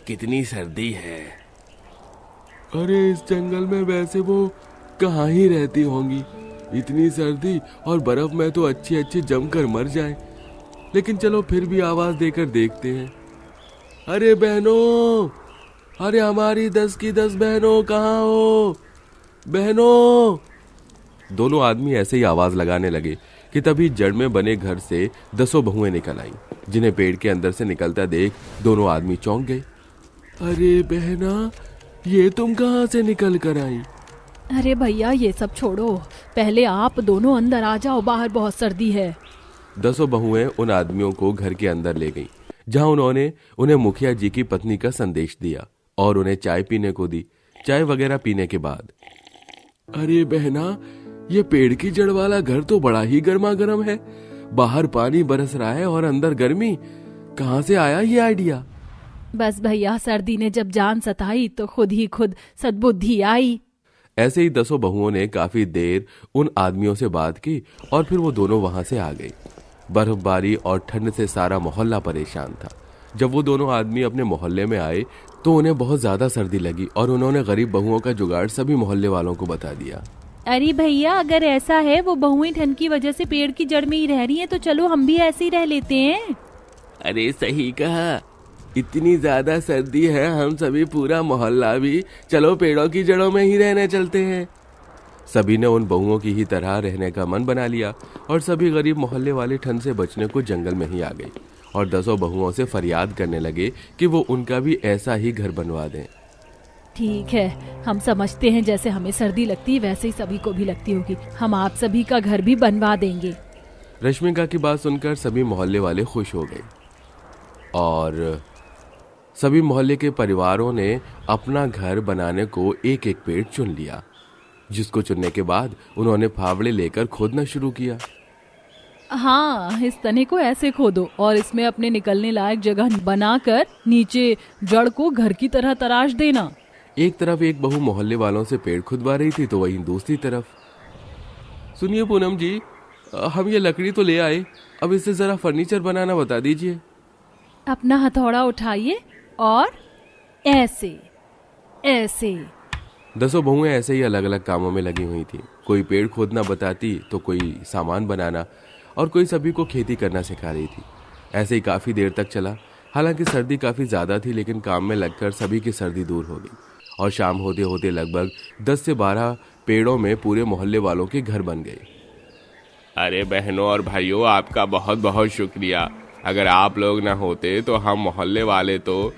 कितनी सर्दी है। अरे इस जंगल में वैसे वो कहाँ ही रहती होंगी, इतनी सर्दी और बर्फ में तो अच्छी अच्छी जमकर मर जाए। लेकिन चलो फिर भी आवाज देकर देखते हैं। अरे बहनों, अरे हमारी 10 की 10 बहनों कहाँ हो, बहनों। दोनों आदमी ऐसे ही आवाज लगाने लगे कि तभी जड़ में बने घर से 10 बहुएं निकल आईं, जिन्हें पेड़ के अंदर से निकलता देख दोनों आदमी चौंक गए। अरे बहना, ये तुम कहाँ से निकल कर आई? अरे भैया ये सब छोड़ो, पहले आप दोनों अंदर आ जाओ, बाहर बहुत सर्दी है। 10 बहुएं उन आदमियों को घर के अंदर ले गईं, जहां उन्होंने उन्हें मुखिया जी की पत्नी का संदेश दिया और उन्हें चाय पीने को दी। चाय वगैरह पीने के बाद, अरे बहना, ये पेड़ की जड़ वाला घर तो बड़ा ही गर्मा गर्म है, बाहर पानी बरस रहा है और अंदर गर्मी, कहाँ से आया ये आइडिया? बस भैया, सर्दी ने जब जान सताई तो खुद ही खुद सद्बुद्धि आई। ऐसे ही 10 बहुओं ने काफी देर उन आदमियों से बात की और फिर वो दोनों वहां से आ गए। बर्फबारी और ठंड से सारा मोहल्ला परेशान था। जब वो दोनों आदमी अपने मोहल्ले में आए तो उन्हें बहुत ज्यादा सर्दी लगी और उन्होंने गरीब बहुओं का जुगाड़ सभी मोहल्ले वालों को बता दिया। अरे भैया, अगर ऐसा है वो बहुएं ठंड की वजह से पेड़ की जड़ में ही रह रही हैं, तो चलो हम भी ऐसे ही रह लेते हैं। अरे सही कहा, इतनी ज्यादा सर्दी है, हम सभी पूरा मोहल्ला भी चलो पेड़ों की जड़ों में ही रहने चलते हैं। सभी ने उन बहुओं की ही तरह रहने का मन बना लिया और सभी गरीब मोहल्ले वाले ठंड से बचने को जंगल में ही आ गए और 10 बहुओं से फरियाद करने लगे कि वो उनका भी ऐसा ही घर बनवा दें। ठीक है, हम समझते हैं जैसे हमें सर्दी लगती है वैसे ही सभी को भी लगती होगी, हम आप सभी का घर भी बनवा देंगे। रश्मिका की बात सुनकर सभी मोहल्ले वाले खुश हो गए और सभी मोहल्ले के परिवारों ने अपना घर बनाने को एक एक पेड़ चुन लिया, जिसको चुनने के बाद उन्होंने फावड़े लेकर खोदना शुरू किया। हाँ, इस तने को ऐसे खोदो और इसमें अपने निकलने लायक जगह बनाकर नीचे जड़ को घर की तरह तराश देना। एक तरफ एक बहू मोहल्ले वालों से पेड़ खुदवा रही थी तो वहीं दूसरी तरफ, सुनिए पूनम जी, हम ये लकड़ी तो ले आए, अब इससे जरा फर्नीचर बनाना बता दीजिए। अपना हथौड़ा उठाइए और ऐसे ऐसे। 10 बहुएं ऐसे ही अलग अलग कामों में लगी हुई थी। कोई पेड़ खोदना बताती तो कोई सामान बनाना और कोई सभी को खेती करना सिखा रही थी। ऐसे ही काफी देर तक चला। हालांकि सर्दी काफी ज्यादा थी, लेकिन काम में लगकर सभी की सर्दी दूर हो गई और शाम होते होते लगभग 10 से 12 पेड़ों में पूरे मोहल्ले वालों के घर बन गए। अरे बहनों और भाइयों, आपका बहुत बहुत शुक्रिया। अगर आप लोग ना होते तो हम मोहल्ले वाले तो